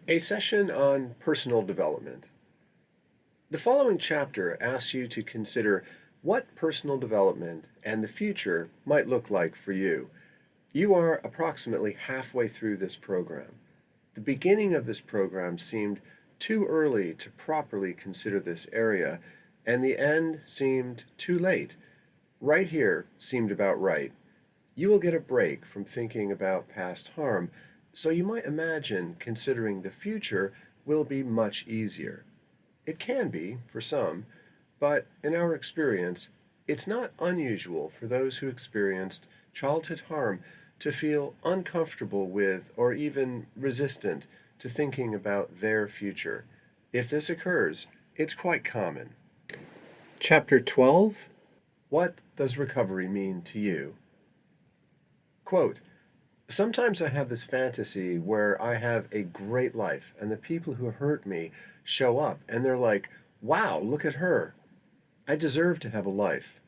A session on personal development. The following chapter asks you to consider what personal development and the future might look like for you. You are approximately halfway through this program. The beginning of this program seemed too early to properly consider this area, and the end seemed too late. Right here seemed about right. You will get a break from thinking about past harm, so you might imagine considering the future will be much easier. It can be for some, but in our experience, it's not unusual for those who experienced childhood harm to feel uncomfortable with or even resistant to thinking about their future. If this occurs, it's quite common. Chapter 12. What does recovery mean to you? Quote, sometimes I have this fantasy where I have a great life and the people who hurt me show up and they're like, wow, look at her. I deserve to have a life.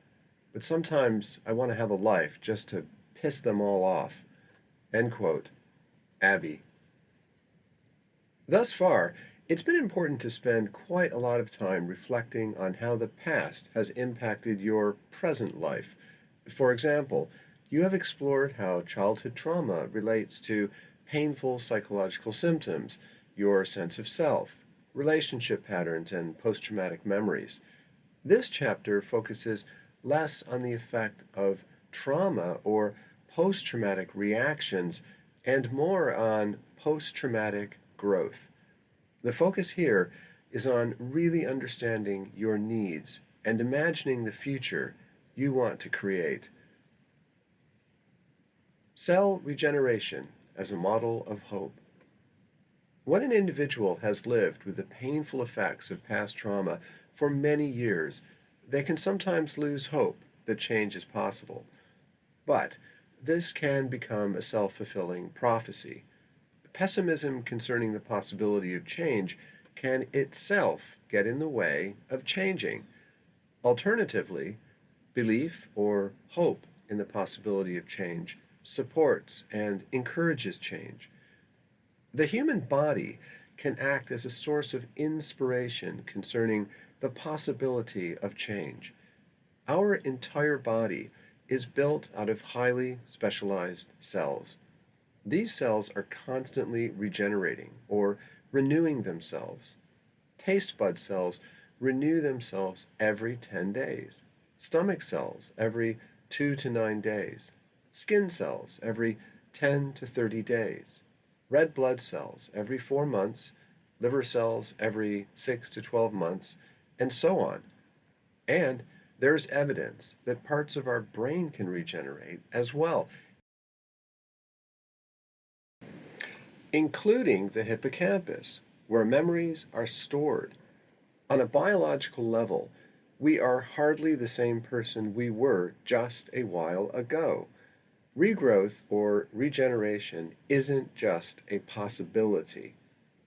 But sometimes I want to have a life just to piss them all off. End quote. Abby. Thus far, it's been important to spend quite a lot of time reflecting on how the past has impacted your present life. For example, you have explored how childhood trauma relates to painful psychological symptoms, your sense of self, relationship patterns, and post traumatic memories. This chapter focuses less on the effect of trauma or post traumatic reactions and more on post traumatic growth. The focus here is on really understanding your needs and imagining the future you want to create. Cell regeneration as a model of hope. When an individual has lived with the painful effects of past trauma for many years, they can sometimes lose hope that change is possible. But this can become a self-fulfilling prophecy. Pessimism concerning the possibility of change can itself get in the way of changing. Alternatively, belief or hope in the possibility of change supports and encourages change. The human body can act as a source of inspiration concerning the possibility of change. Our entire body is built out of highly specialized cells. These cells are constantly regenerating or renewing themselves. Taste bud cells renew themselves every 10 days. Stomach cells every 2 to 9 days. Skin cells every 10 to 30 days. Red blood cells every 4 months. Liver cells every 6 to 12 months, and so on. And there's evidence that parts of our brain can regenerate as well, including the hippocampus, where memories are stored. On a biological level, we are hardly the same person we were just a while ago. Regrowth or regeneration isn't just a possibility.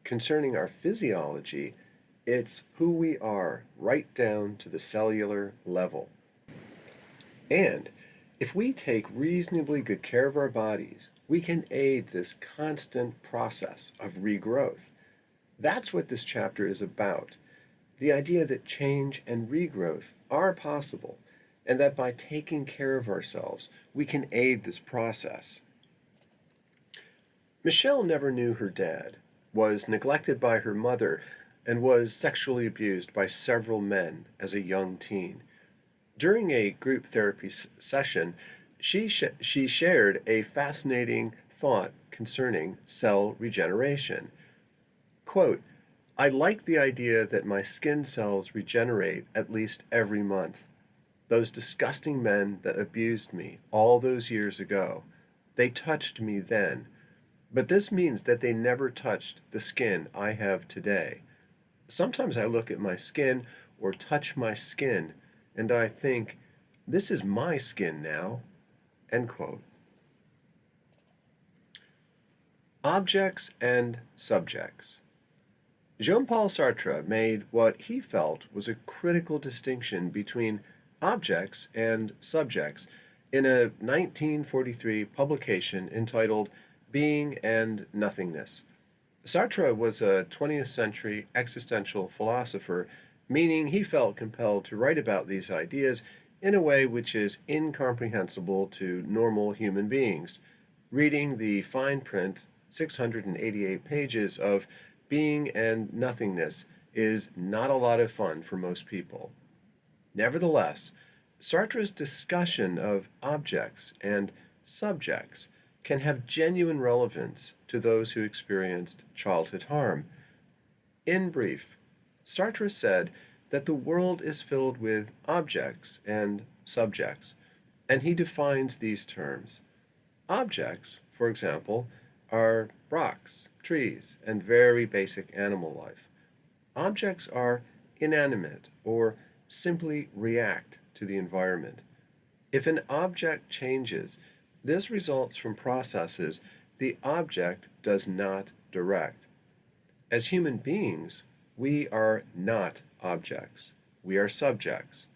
Concerning our physiology, it's who we are right down to the cellular level. And if we take reasonably good care of our bodies, we can aid this constant process of regrowth. That's what this chapter is about. The idea that change and regrowth are possible, and that by taking care of ourselves, we can aid this process. Michelle never knew her dad, was neglected by her mother, and was sexually abused by several men as a young teen. During a group therapy session, she shared a fascinating thought concerning cell regeneration. Quote, I like the idea that my skin cells regenerate at least every month. Those disgusting men that abused me all those years ago, they touched me then. But this means that they never touched the skin I have today. Sometimes I look at my skin or touch my skin and I think, this is my skin now. End quote. Objects and subjects. Jean-Paul Sartre made what he felt was a critical distinction between objects and subjects in a 1943 publication entitled Being and Nothingness. Sartre was a 20th century existential philosopher, meaning he felt compelled to write about these ideas in a way which is incomprehensible to normal human beings. Reading the fine print, 688 pages of being and nothingness is not a lot of fun for most people. Nevertheless, Sartre's discussion of objects and subjects can have genuine relevance to those who experienced childhood harm. In brief, Sartre said that the world is filled with objects and subjects, and he defines these terms. Objects, for example, are rocks, trees, and very basic animal life. Objects are inanimate or simply react to the environment. If an object changes, this results from processes the object does not direct. As human beings, we are not objects, we are subjects.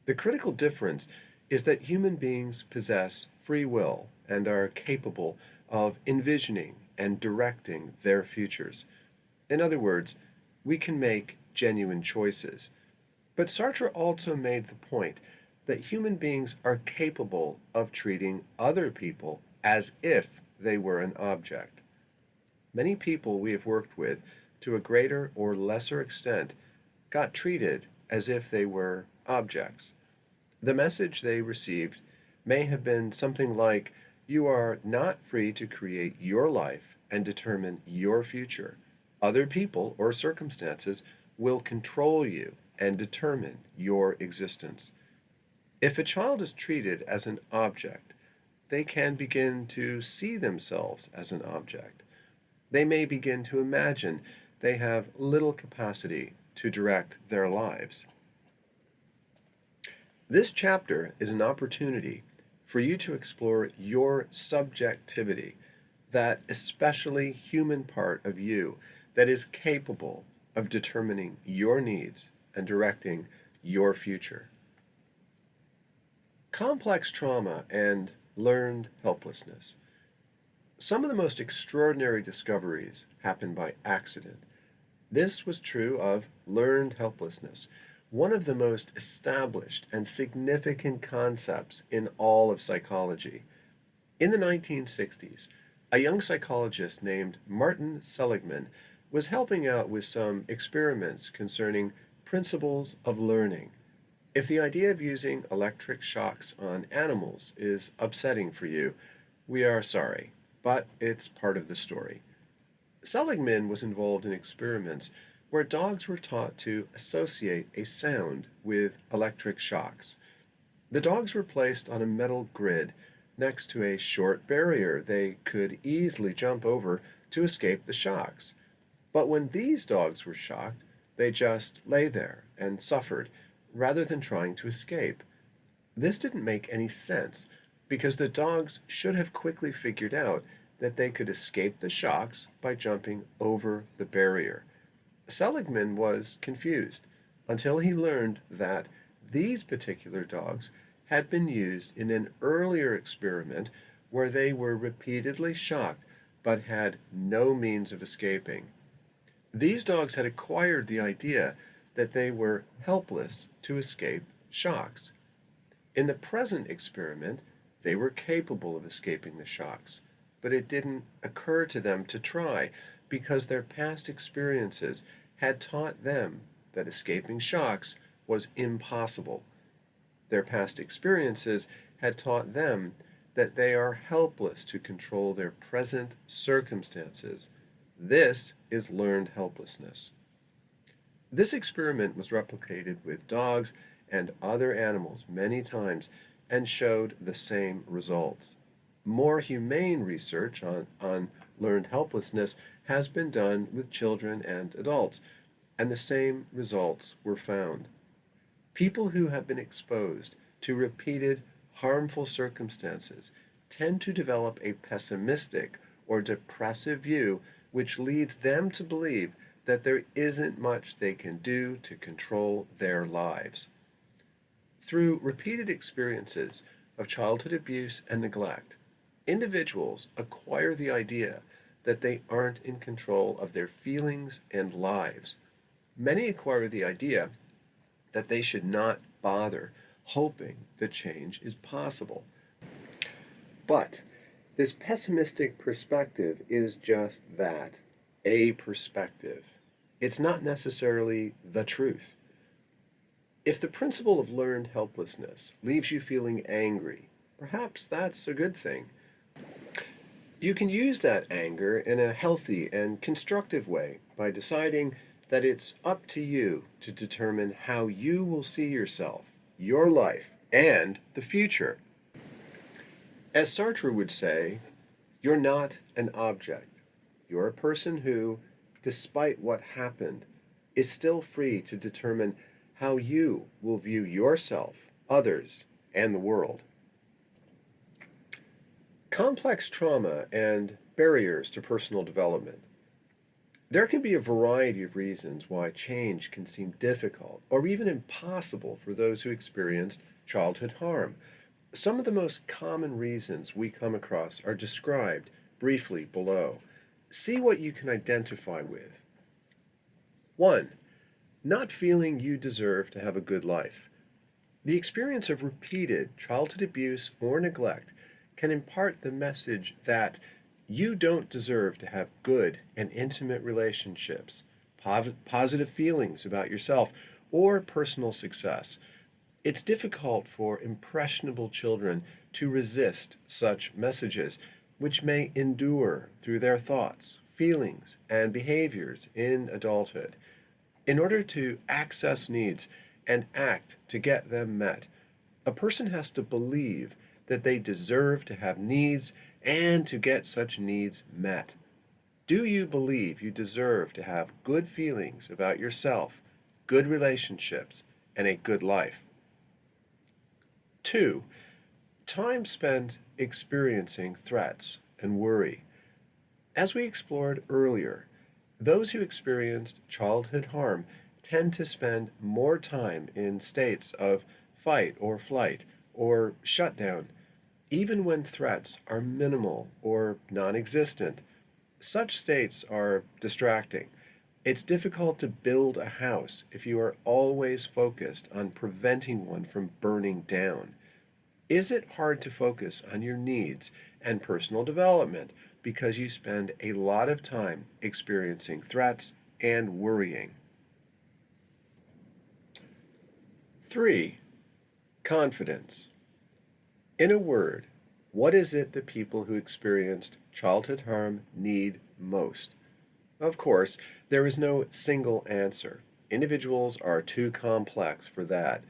The critical difference is that human beings possess free will and are capable of envisioning and directing their futures. In other words, we can make genuine choices. But Sartre also made the point that human beings are capable of treating other people as if they were an object. Many people we have worked with, to a greater or lesser extent, got treated as if they were objects. The message they received may have been something like, "You are not free to create your life and determine your future. Other people or circumstances will control you and determine your existence." If a child is treated as an object, they can begin to see themselves as an object. They may begin to imagine they have little capacity to direct their lives. This chapter is an opportunity for you to explore your subjectivity, that especially human part of you that is capable of determining your needs and directing your future. Complex trauma and learned helplessness. Some of the most extraordinary discoveries happen by accident. This was true of learned helplessness, one of the most established and significant concepts in all of psychology. In the 1960s, a young psychologist named Martin Seligman was helping out with some experiments concerning principles of learning. If the idea of using electric shocks on animals is upsetting for you, we are sorry, but it's part of the story. Seligman was involved in experiments where dogs were taught to associate a sound with electric shocks. The dogs were placed on a metal grid next to a short barrier they could easily jump over to escape the shocks. But when these dogs were shocked, they just lay there and suffered rather than trying to escape. This didn't make any sense because the dogs should have quickly figured out that they could escape the shocks by jumping over the barrier. Seligman was confused until he learned that these particular dogs had been used in an earlier experiment where they were repeatedly shocked but had no means of escaping. These dogs had acquired the idea that they were helpless to escape shocks. In the present experiment, they were capable of escaping the shocks, but it didn't occur to them to try because their past experiences had taught them that escaping shocks was impossible. Their past experiences had taught them that they are helpless to control their present circumstances. This is learned helplessness. This experiment was replicated with dogs and other animals many times and showed the same results. More humane research on learned helplessness has been done with children and adults, and the same results were found. People who have been exposed to repeated harmful circumstances tend to develop a pessimistic or depressive view, which leads them to believe that there isn't much they can do to control their lives. Through repeated experiences of childhood abuse and neglect, individuals acquire the idea that they aren't in control of their feelings and lives. Many acquire the idea that they should not bother hoping that change is possible. But this pessimistic perspective is just that, a perspective. It's not necessarily the truth. If the principle of learned helplessness leaves you feeling angry, perhaps that's a good thing. You can use that anger in a healthy and constructive way by deciding that it's up to you to determine how you will see yourself, your life, and the future. As Sartre would say, you're not an object. You're a person who, despite what happened, is still free to determine how you will view yourself, others, and the world. Complex trauma and barriers to personal development. There can be a variety of reasons why change can seem difficult or even impossible for those who experienced childhood harm. Some of the most common reasons we come across are described briefly below. See what you can identify with. 1. Not feeling you deserve to have a good life. The experience of repeated childhood abuse or neglect can impart the message that you don't deserve to have good and intimate relationships, positive feelings about yourself, or personal success. It's difficult for impressionable children to resist such messages, which may endure through their thoughts, feelings, and behaviors in adulthood. In order to access needs and act to get them met, a person has to believe that they deserve to have needs and to get such needs met. Do you believe you deserve to have good feelings about yourself, good relationships, and a good life? 2. Time spent experiencing threats and worry. As we explored earlier, those who experienced childhood harm tend to spend more time in states of fight or flight or shutdown, even when threats are minimal or non existent. Such states are distracting. It's difficult to build a house if you are always focused on preventing one from burning down. Is it hard to focus on your needs and personal development because you spend a lot of time experiencing threats and worrying? 3. Confidence. In a word, what is it that people who experienced childhood harm need most? Of course, there is no single answer. Individuals are too complex for that.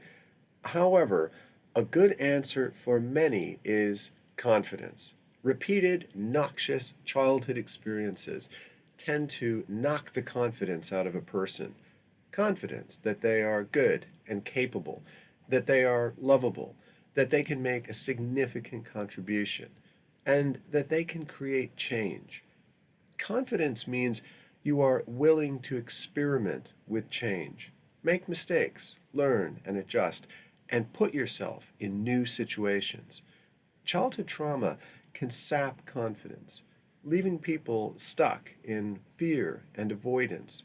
However, a good answer for many is confidence. Repeated, noxious childhood experiences tend to knock the confidence out of a person. Confidence that they are good and capable, that they are lovable, that they can make a significant contribution, and that they can create change. Confidence means you are willing to experiment with change, make mistakes, learn and adjust, and put yourself in new situations. Childhood trauma can sap confidence, leaving people stuck in fear and avoidance.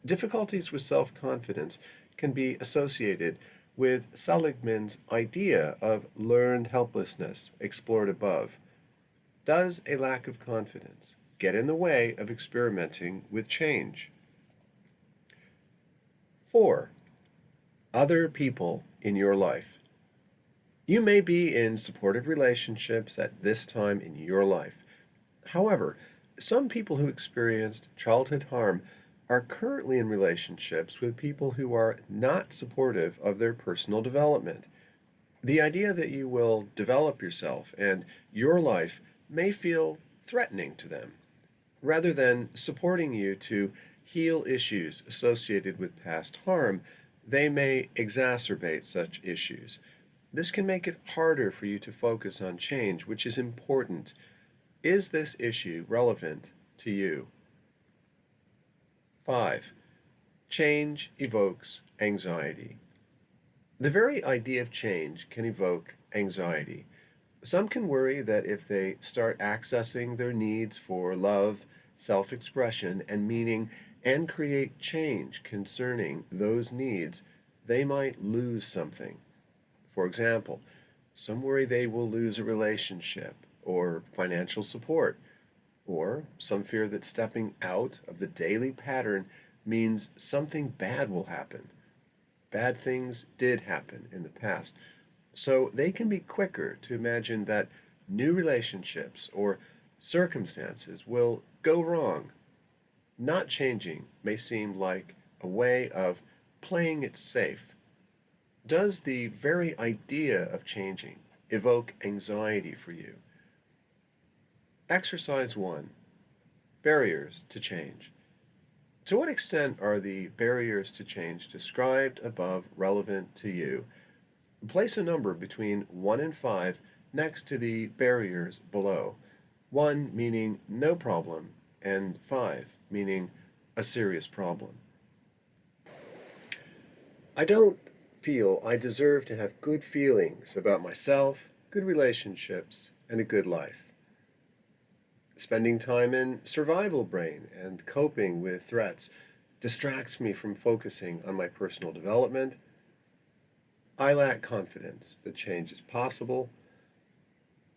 Difficulties with self confidence can be associated with Seligman's idea of learned helplessness explored above. Does a lack of confidence get in the way of experimenting with change? 4. Other people in your life. You may be in supportive relationships at this time in your life. However, some people who experienced childhood harm are currently in relationships with people who are not supportive of their personal development. The idea that you will develop yourself and your life may feel threatening to them. Rather than supporting you to heal issues associated with past harm, they may exacerbate such issues. This can make it harder for you to focus on change, which is important. Is this issue relevant to you? 5. Change evokes anxiety. The very idea of change can evoke anxiety. Some can worry that if they start accessing their needs for love, self expression and meaning and create change concerning those needs, they might lose something. For example, some worry they will lose a relationship or financial support, or some fear that stepping out of the daily pattern means something bad will happen. Bad things did happen in the past, so they can be quicker to imagine that new relationships or circumstances will go wrong. Not changing may seem like a way of playing it safe. Does the very idea of changing evoke anxiety for you? Exercise 1: Barriers to change. To what extent are the barriers to change described above relevant to you? Place a number between 1 and 5 next to the barriers below. 1 meaning no problem, and 5 meaning a serious problem. I don't feel I deserve to have good feelings about myself, good relationships, and a good life. Spending time in survival brain and coping with threats distracts me from focusing on my personal development. I lack confidence that change is possible.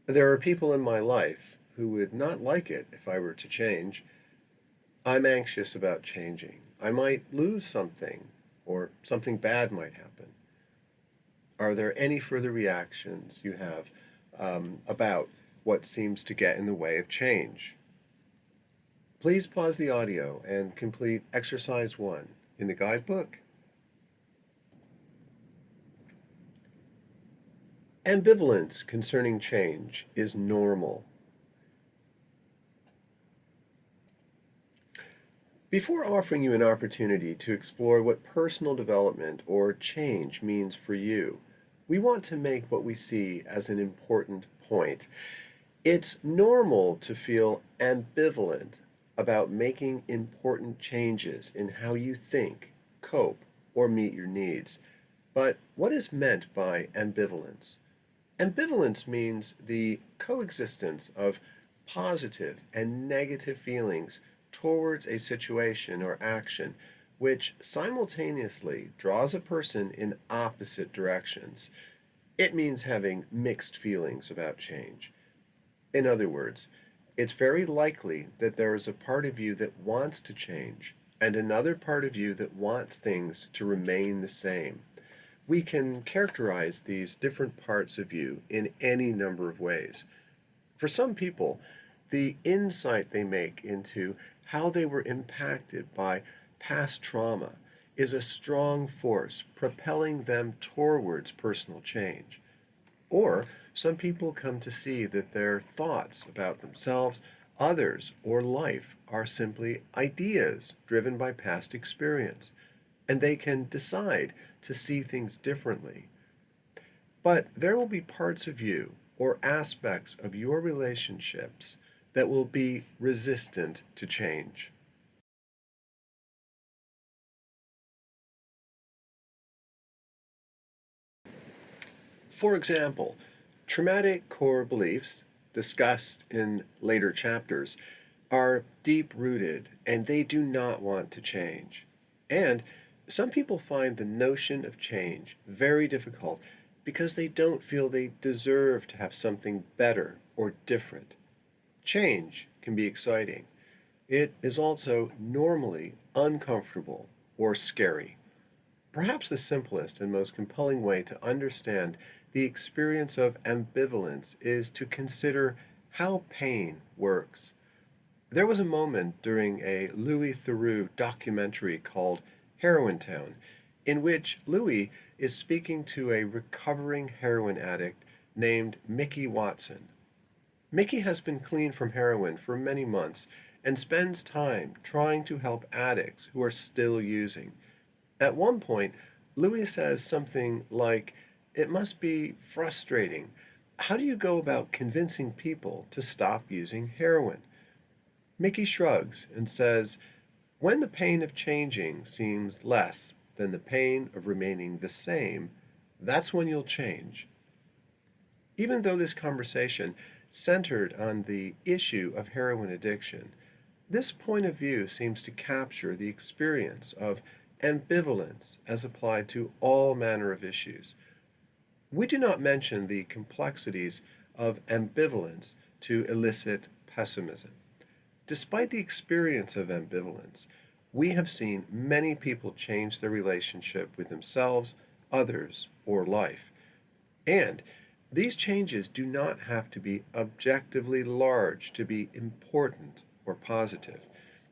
There are people in my life who would not like it if I were to change. I'm anxious about changing. I might lose something, or something bad might happen. Are there any further reactions you have about what seems to get in the way of change? Please pause the audio and complete exercise 1 in the guidebook. Ambivalence concerning change is normal. Before offering you an opportunity to explore what personal development or change means for you, we want to make what we see as an important point. It's normal to feel ambivalent about making important changes in how you think, cope, or meet your needs. But what is meant by ambivalence? Ambivalence means the coexistence of positive and negative feelings towards a situation or action, which simultaneously draws a person in opposite directions. It means having mixed feelings about change. In other words, it's very likely that there is a part of you that wants to change and another part of you that wants things to remain the same. We can characterize these different parts of you in any number of ways. For some people, the insight they make into how they were impacted by past trauma is a strong force propelling them towards personal change. Or some people come to see that their thoughts about themselves, others, or life are simply ideas driven by past experience, and they can decide to see things differently. But there will be parts of you or aspects of your relationships that will be resistant to change. For example, traumatic core beliefs, discussed in later chapters, are deep rooted and they do not want to change. And some people find the notion of change very difficult because they don't feel they deserve to have something better or different. Change can be exciting. It is also normally uncomfortable or scary. Perhaps the simplest and most compelling way to understand the experience of ambivalence is to consider how pain works. There was a moment during a Louis Theroux documentary called Heroin Town, in which Louis is speaking to a recovering heroin addict named Mickey Watson. Mickey has been clean from heroin for many months and spends time trying to help addicts who are still using. At one point, Louis says something like, "It must be frustrating. How do you go about convincing people to stop using heroin?" Mickey shrugs and says, "When the pain of changing seems less than the pain of remaining the same, that's when you'll change." Even though this conversation centered on the issue of heroin addiction, This point of view seems to capture the experience of ambivalence as applied to all manner of issues. We do not mention the complexities of ambivalence to elicit pessimism. Despite the experience of ambivalence, we have seen many people change their relationship with themselves, others, or life. And these changes do not have to be objectively large to be important or positive.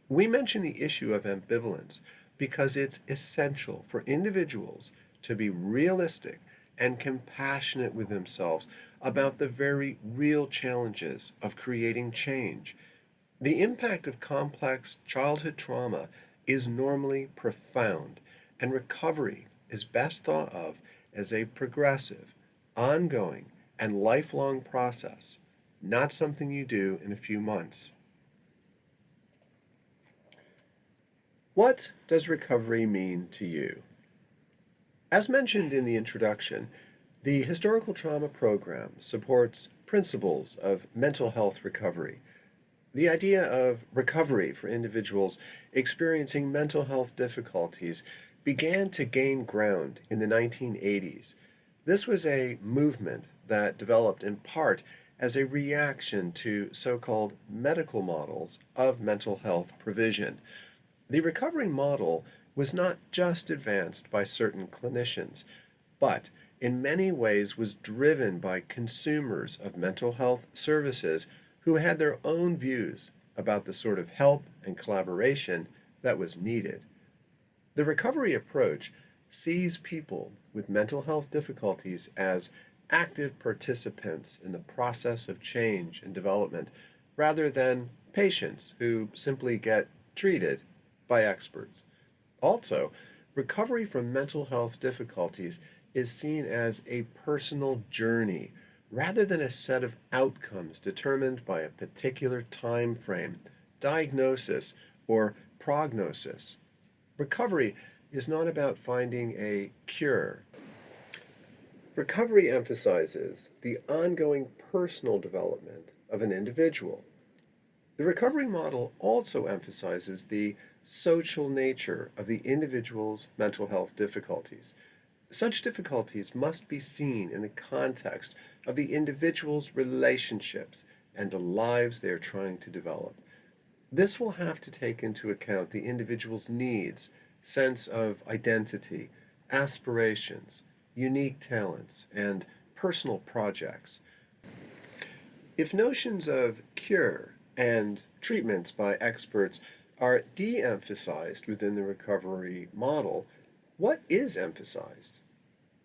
We mention the issue of ambivalence because it's essential for individuals to be realistic and compassionate with themselves about the very real challenges of creating change. The impact of complex childhood trauma is normally profound, and recovery is best thought of as a progressive, ongoing, and lifelong process, not something you do in a few months. What does recovery mean to you? As mentioned in the introduction, the Historical Trauma Program supports principles of mental health recovery. The idea of recovery for individuals experiencing mental health difficulties began to gain ground in the 1980s. This was a movement that developed in part as a reaction to so called medical models of mental health provision. The recovery model was not just advanced by certain clinicians, but in many ways was driven by consumers of mental health services who had their own views about the sort of help and collaboration that was needed. The recovery approach sees people with mental health difficulties as active participants in the process of change and development rather than patients who simply get treated by experts. Also, recovery from mental health difficulties is seen as a personal journey rather than a set of outcomes determined by a particular time frame, diagnosis, or prognosis. Recovery is not about finding a cure. Recovery emphasizes the ongoing personal development of an individual. The recovery model also emphasizes the social nature of the individual's mental health difficulties. Such difficulties must be seen in the context of the individual's relationships and the lives they are trying to develop. This will have to take into account the individual's needs, sense of identity, aspirations, unique talents, and personal projects. If notions of cure and treatments by experts are de emphasized within the recovery model, what is emphasized?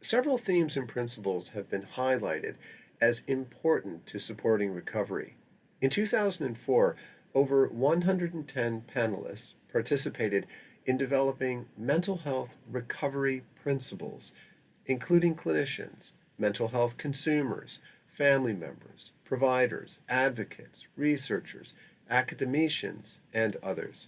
Several themes and principles have been highlighted as important to supporting recovery. In 2004, over 110 panelists participated in developing mental health recovery principles, including clinicians, mental health consumers, family members, providers, advocates, researchers, academicians, and others.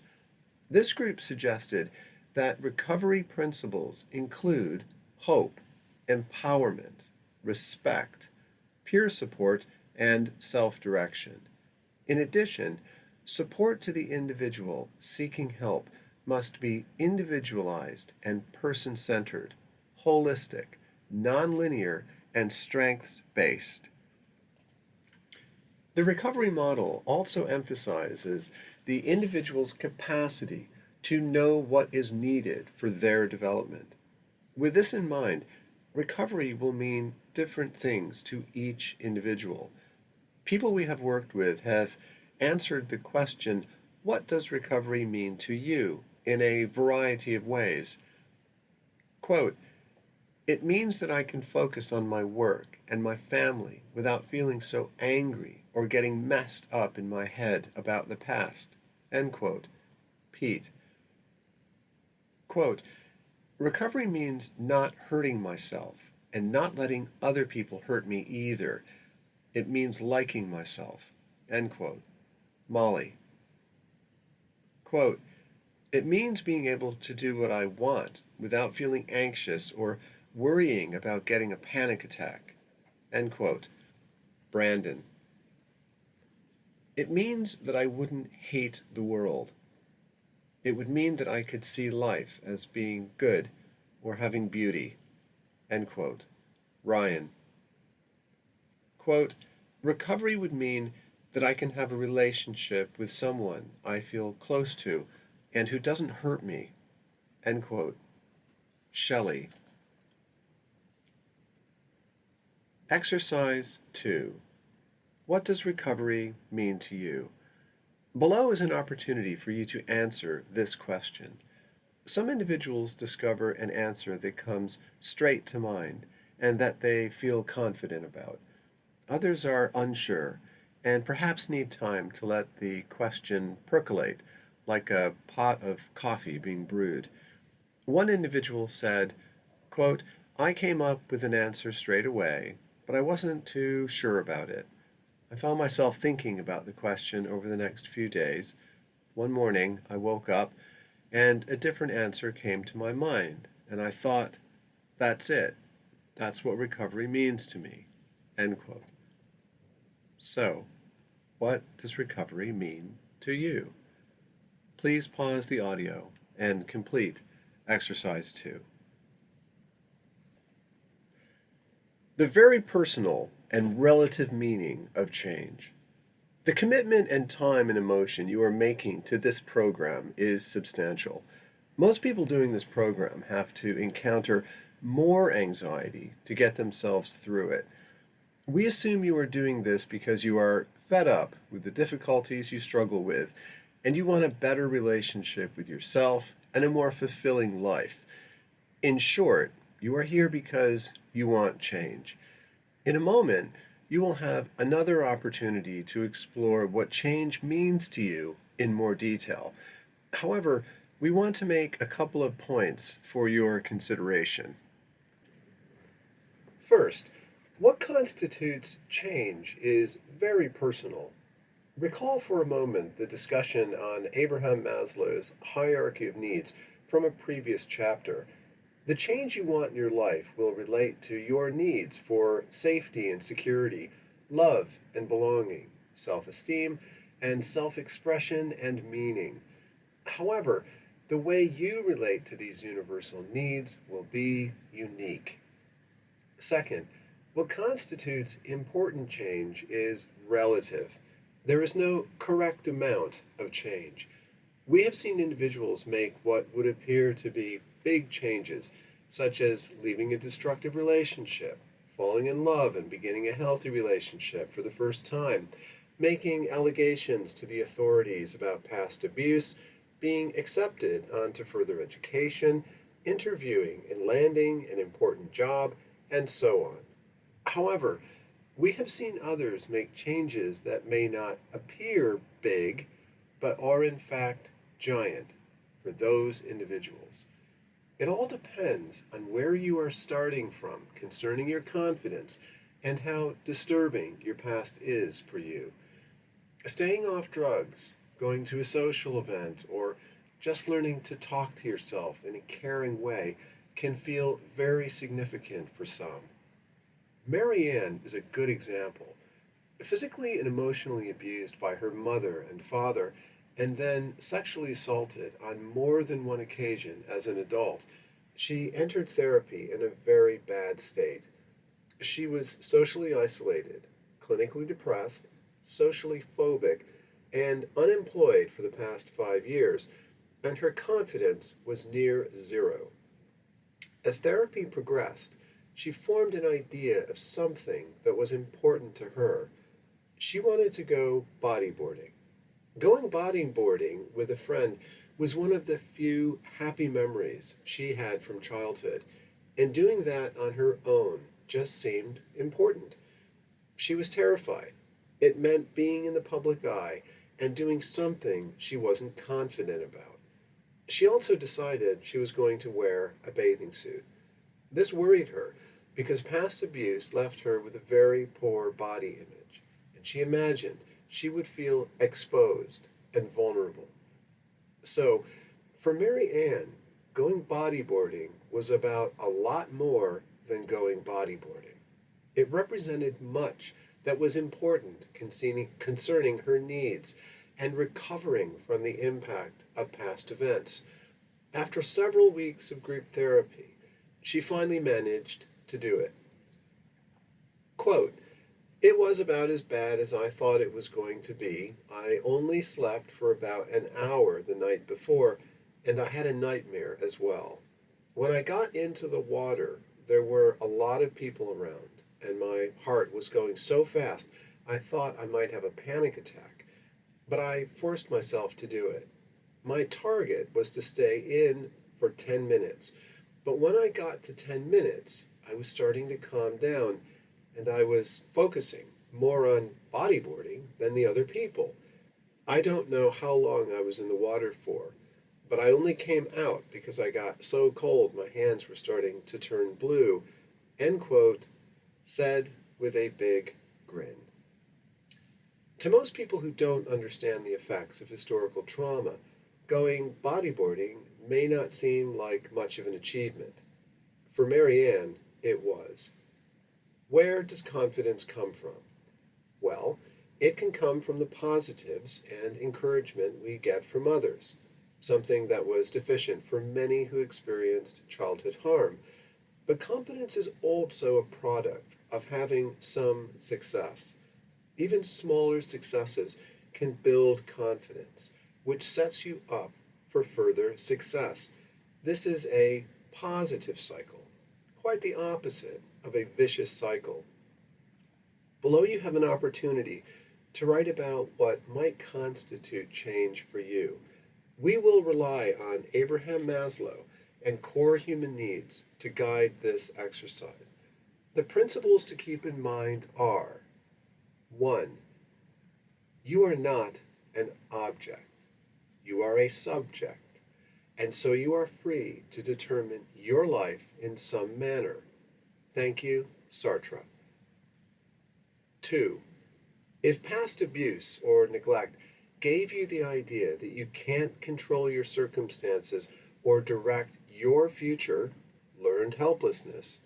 This group suggested that recovery principles include hope, empowerment, respect, peer support, and self direction. In addition, support to the individual seeking help must be individualized and person centered, holistic, nonlinear, and strengths based. The recovery model also emphasizes the individual's capacity to know what is needed for their development. With this in mind, recovery will mean different things to each individual. People we have worked with have answered the question, what does recovery mean to you, in a variety of ways. Quote, it means that I can focus on my work and my family without feeling so angry or getting messed up in my head about the past. End quote. Pete. Quote, recovery means not hurting myself and not letting other people hurt me either. It means liking myself. End quote. Molly. Quote, it means being able to do what I want without feeling anxious or worrying about getting a panic attack. End quote. Brandon. It means that I wouldn't hate the world. It would mean that I could see life as being good or having beauty. End quote. Ryan. Quote, recovery would mean that I can have a relationship with someone I feel close to and who doesn't hurt me. End quote. Shelley. Exercise 2. What does recovery mean to you? Below is an opportunity for you to answer this question. Some individuals discover an answer that comes straight to mind and that they feel confident about. Others are unsure and perhaps need time to let the question percolate, like a pot of coffee being brewed. One individual said, quote, I came up with an answer straight away, but I wasn't too sure about it. I found myself thinking about the question over the next few days. One morning I woke up and a different answer came to my mind, and I thought, that's it. That's what recovery means to me. End quote. So, what does recovery mean to you? Please pause the audio and complete exercise 2. The very personal and relative meaning of change. The commitment and time and emotion you are making to this program is substantial. Most people doing this program have to encounter more anxiety to get themselves through it. We assume you are doing this because you are fed up with the difficulties you struggle with and you want a better relationship with yourself and a more fulfilling life. In short, you are here because you want change. In a moment, you will have another opportunity to explore what change means to you in more detail. However, we want to make a couple of points for your consideration. First, what constitutes change is very personal. Recall for a moment the discussion on Abraham Maslow's hierarchy of needs from a previous chapter. The change you want in your life will relate to your needs for safety and security, love and belonging, self-esteem, and self-expression and meaning. However, the way you relate to these universal needs will be unique. Second, what constitutes important change is relative. There is no correct amount of change. We have seen individuals make what would appear to be big changes, such as leaving a destructive relationship, falling in love and beginning a healthy relationship for the first time, making allegations to the authorities about past abuse, being accepted onto further education, interviewing and landing an important job, and so on. However, we have seen others make changes that may not appear big, but are in fact giant for those individuals. It all depends on where you are starting from concerning your confidence and how disturbing your past is for you. Staying off drugs, going to a social event, or just learning to talk to yourself in a caring way can feel very significant for some. Marianne is a good example. Physically and emotionally abused by her mother and father, and then sexually assaulted on more than one occasion as an adult, she entered therapy in a very bad state. She was socially isolated, clinically depressed, socially phobic, and unemployed for the past 5 years, and her confidence was near zero. As therapy progressed, she formed an idea of something that was important to her. She wanted to go bodyboarding. Going bodyboarding with a friend was one of the few happy memories she had from childhood, and doing that on her own just seemed important. She was terrified. It meant being in the public eye and doing something she wasn't confident about. She also decided she was going to wear a bathing suit. This worried her because past abuse left her with a very poor body image, and she imagined she would feel exposed and vulnerable. So, for Mary Ann, going bodyboarding was about a lot more than going bodyboarding. It represented much that was important concerning her needs and recovering from the impact of past events. After several weeks of group therapy, she finally managed to do it. Quote, "It was about as bad as I thought it was going to be. I only slept for about an hour the night before, and I had a nightmare as well. When I got into the water, there were a lot of people around, and my heart was going so fast I thought I might have a panic attack, but I forced myself to do it. My target was to stay in for 10 minutes, but when I got to 10 minutes, I was starting to calm down and I was focusing more on bodyboarding than the other people. I don't know how long I was in the water for, but I only came out because I got so cold my hands were starting to turn blue," end quote, said with a big grin. To most people who don't understand the effects of historical trauma, going bodyboarding may not seem like much of an achievement. For Marianne, it was. Where does confidence come from? Well, it can come from the positives and encouragement we get from others, something that was deficient for many who experienced childhood harm. But confidence is also a product of having some success. Even smaller successes can build confidence, which sets you up for further success. This is a positive cycle, quite the opposite of a vicious cycle. Below you have an opportunity to write about what might constitute change for you. We will rely on Abraham Maslow and core human needs to guide this exercise. The principles to keep in mind are: 1. You are not an object. You are a subject, and so you are free to determine your life in some manner. Thank you, Sartre. 2. If past abuse or neglect gave you the idea that you can't control your circumstances or direct your future, learned helplessness,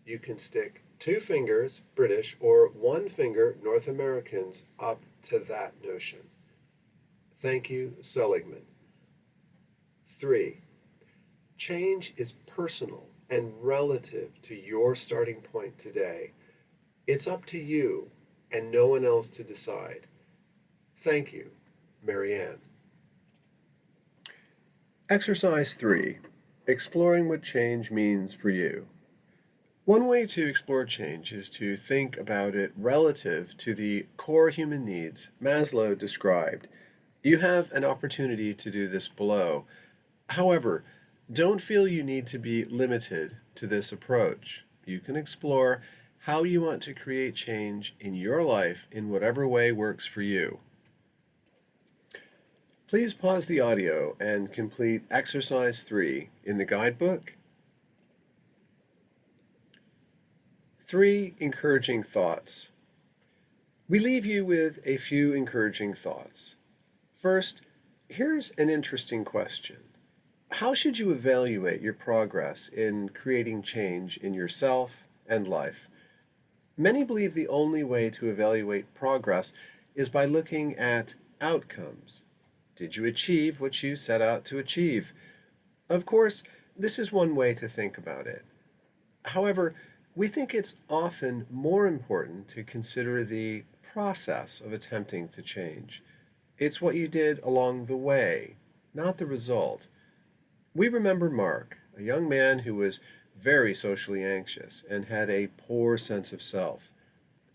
you can stick 2 fingers, British, or 1 finger, North Americans, up to that notion. Thank you, Seligman. 3. Change is personal and relative to your starting point today. It's up to you and no one else to decide. Thank you, Marianne. Exercise 3. Exploring what change means for you. One way to explore change is to think about it relative to the core human needs Maslow described. You have an opportunity to do this below. However, don't feel you need to be limited to this approach. You can explore how you want to create change in your life in whatever way works for you. Please pause the audio and complete Exercise 3 in the guidebook. 3 encouraging thoughts. We leave you with a few encouraging thoughts. First, here's an interesting question. How should you evaluate your progress in creating change in yourself and life? Many believe the only way to evaluate progress is by looking at outcomes. Did you achieve what you set out to achieve? Of course, this is one way to think about it. However, we think it's often more important to consider the process of attempting to change. It's what you did along the way, not the result. We remember Mark, a young man who was very socially anxious and had a poor sense of self.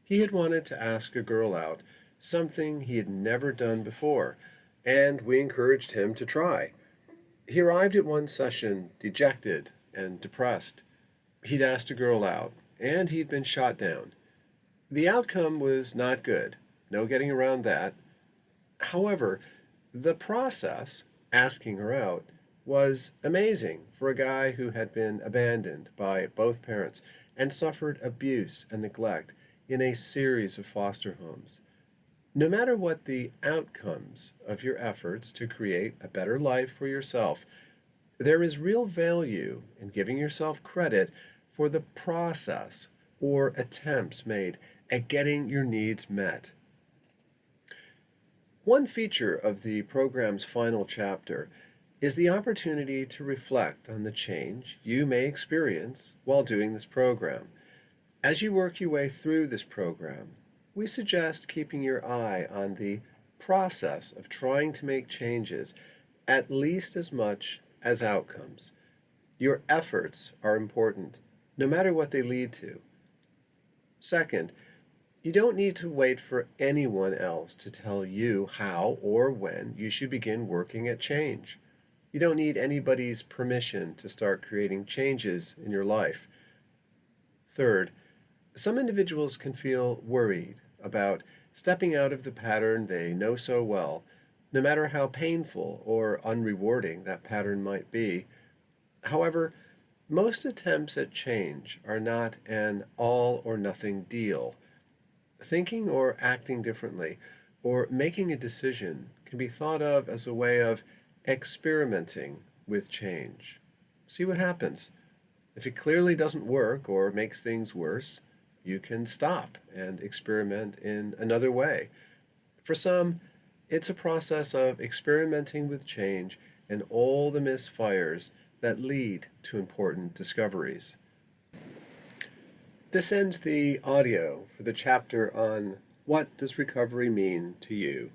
He had wanted to ask a girl out, something he had never done before, and we encouraged him to try. He arrived at one session dejected and depressed. He'd asked a girl out, and he'd been shot down. The outcome was not good, no getting around that. However, the process, asking her out, was amazing for a guy who had been abandoned by both parents and suffered abuse and neglect in a series of foster homes. No matter what the outcomes of your efforts to create a better life for yourself, there is real value in giving yourself credit for the process or attempts made at getting your needs met. One feature of the program's final chapter is the opportunity to reflect on the change you may experience while doing this program. As you work your way through this program, we suggest keeping your eye on the process of trying to make changes at least as much as outcomes. Your efforts are important, no matter what they lead to. Second, you don't need to wait for anyone else to tell you how or when you should begin working at change. You don't need anybody's permission to start creating changes in your life. Third, some individuals can feel worried about stepping out of the pattern they know so well, no matter how painful or unrewarding that pattern might be. However, most attempts at change are not an all or nothing deal. Thinking or acting differently, or making a decision, can be thought of as a way of experimenting with change. See what happens. If it clearly doesn't work or makes things worse, you can stop and experiment in another way. For some, it's a process of experimenting with change and all the misfires that lead to important discoveries. This ends the audio for the chapter on What Does Recovery Mean to You?